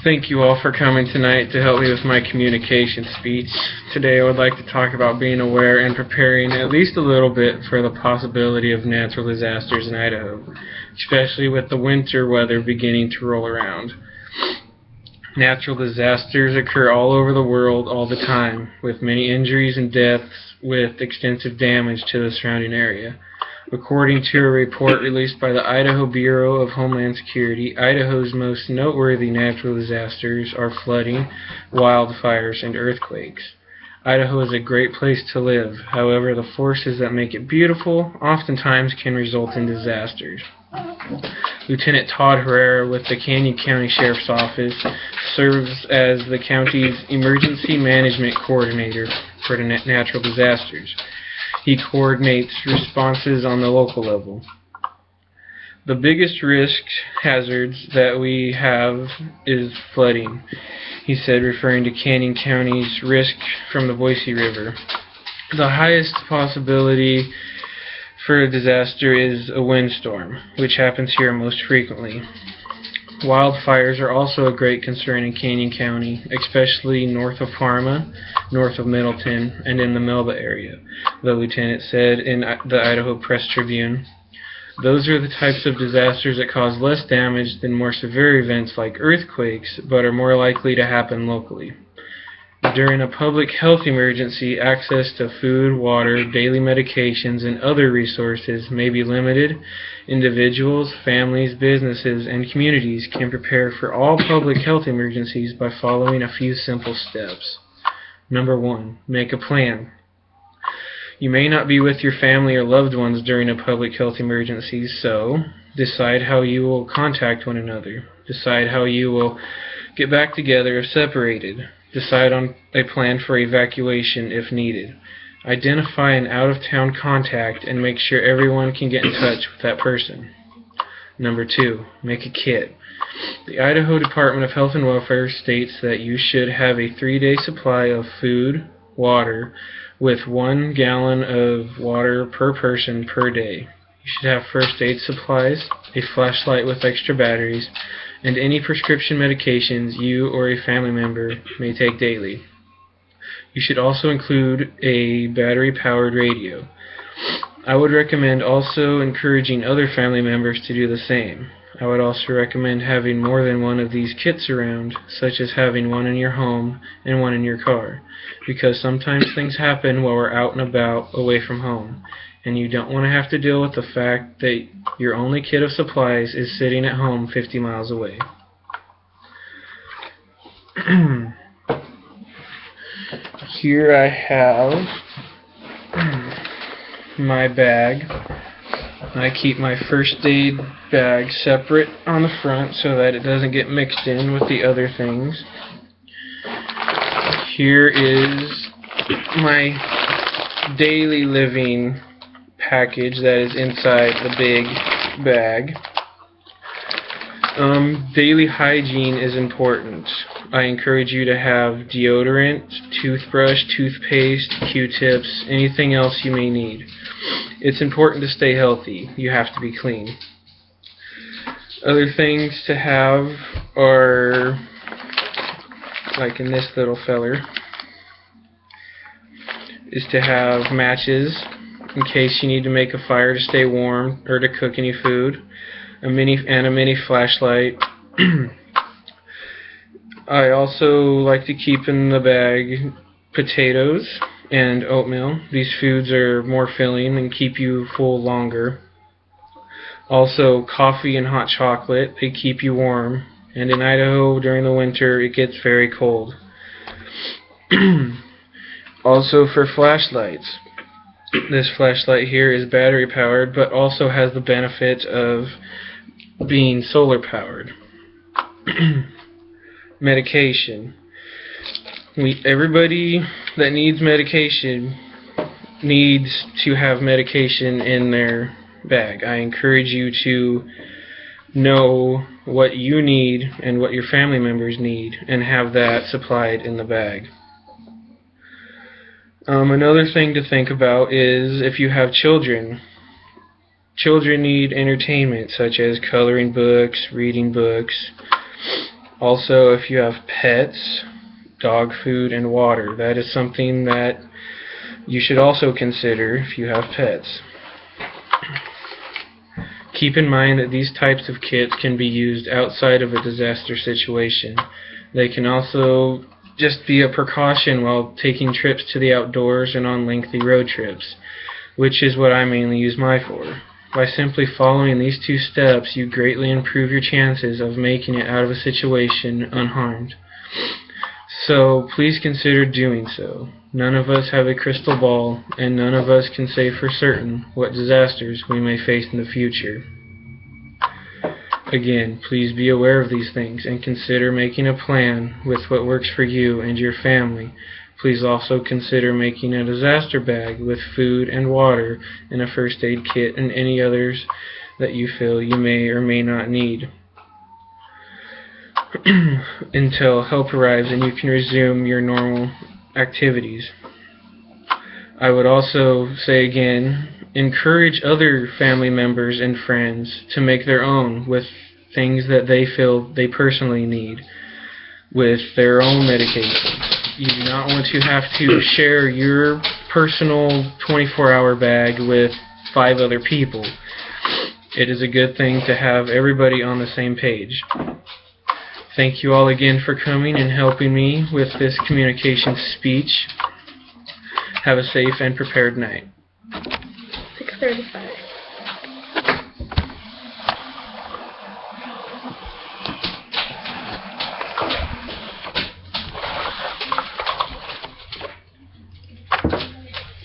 Thank you all for coming tonight to help me with my communication speech. Today I would like to talk about being aware and preparing at least a little bit for the possibility of natural disasters in Idaho, especially with the winter weather beginning to roll around. Natural disasters occur all over the world all the time, with many injuries and deaths with extensive damage to the surrounding area. According to a report released by the Idaho Bureau of Homeland Security, Idaho's most noteworthy natural disasters are flooding, wildfires, and earthquakes. Idaho is a great place to live. However, the forces that make it beautiful oftentimes can result in disasters. Lieutenant Todd Herrera with the Canyon County Sheriff's Office serves as the county's emergency management coordinator for the natural disasters. He coordinates responses on the local level. The biggest risk hazards that we have is flooding, he said, referring to Canyon County's risk from the Boise River. The highest possibility for a disaster is a windstorm, which happens here most frequently. Wildfires are also a great concern in Canyon County, especially north of Parma, north of Middleton, and in the Melba area, the lieutenant said in the Idaho Press Tribune. Those are the types of disasters that cause less damage than more severe events like earthquakes, but are more likely to happen locally. During a public health emergency, access to food, water, daily medications, and other resources may be limited. Individuals, families, businesses, and communities can prepare for all public health emergencies by following a few simple steps. Number 1. Make a plan. You may not be with your family or loved ones during a public health emergency, so decide how you will contact one another. Decide how you will get back together if separated. Decide on a plan for evacuation if needed. Identify an out-of-town contact and make sure everyone can get in touch with that person. Number 2. Make a kit. The Idaho Department of Health and Welfare states that you should have a 3-day supply of food, water, with 1 gallon of water per person per day. You should have first aid supplies, a flashlight with extra batteries, and any prescription medications you or a family member may take daily. You should also include a battery-powered radio. I would recommend also encouraging other family members to do the same. I would also recommend having more than one of these kits around, such as having one in your home and one in your car, because sometimes things happen while we're out and about away from home, and you don't want to have to deal with the fact that your only kit of supplies is sitting at home 50 miles away. Here I have my bag. I keep my first aid bag separate on the front so that it doesn't get mixed in with the other things. Here is my daily living package that is inside the big bag. Daily hygiene is important. I encourage you to have deodorant, toothbrush, toothpaste, Q-tips, anything else you may need. It's important to stay healthy. You have to be clean. Other things to have are, like in this little feller, is to have matches in case you need to make a fire to stay warm or to cook any food, a mini flashlight. I also like to keep in the bag potatoes and oatmeal. These foods are more filling and keep you full longer. Also coffee and hot chocolate, they keep you warm. And in Idaho during the winter it gets very cold. Also for flashlights. This flashlight here is battery powered but also has the benefit of being solar powered. Medication. Everybody that needs medication needs to have medication in their bag. I encourage you to know what you need and what your family members need and have that supplied in the bag. Another thing to think about is if you have children. Children need entertainment such as coloring books, reading books. Also, if you have pets, dog food and water. That is something that you should also consider if you have pets. Keep in mind that these types of kits can be used outside of a disaster situation. They can also just be a precaution while taking trips to the outdoors and on lengthy road trips, which is what I mainly use mine for. By simply following these 2 steps, you greatly improve your chances of making it out of a situation unharmed. So please consider doing so. None of us have a crystal ball, and none of us can say for certain what disasters we may face in the future. Again, please be aware of these things and consider making a plan with what works for you and your family. Please also consider making a disaster bag with food and water and a first aid kit and any others that you feel you may or may not need until help arrives and you can resume your normal activities. I would also say again, encourage other family members and friends to make their own with things that they feel they personally need, with their own medications. You do not want to have to share your personal 24-hour bag with 5 other people. It is a good thing to have everybody on the same page. Thank you all again for coming and helping me with this communication speech. Have a safe and prepared night. 6:35.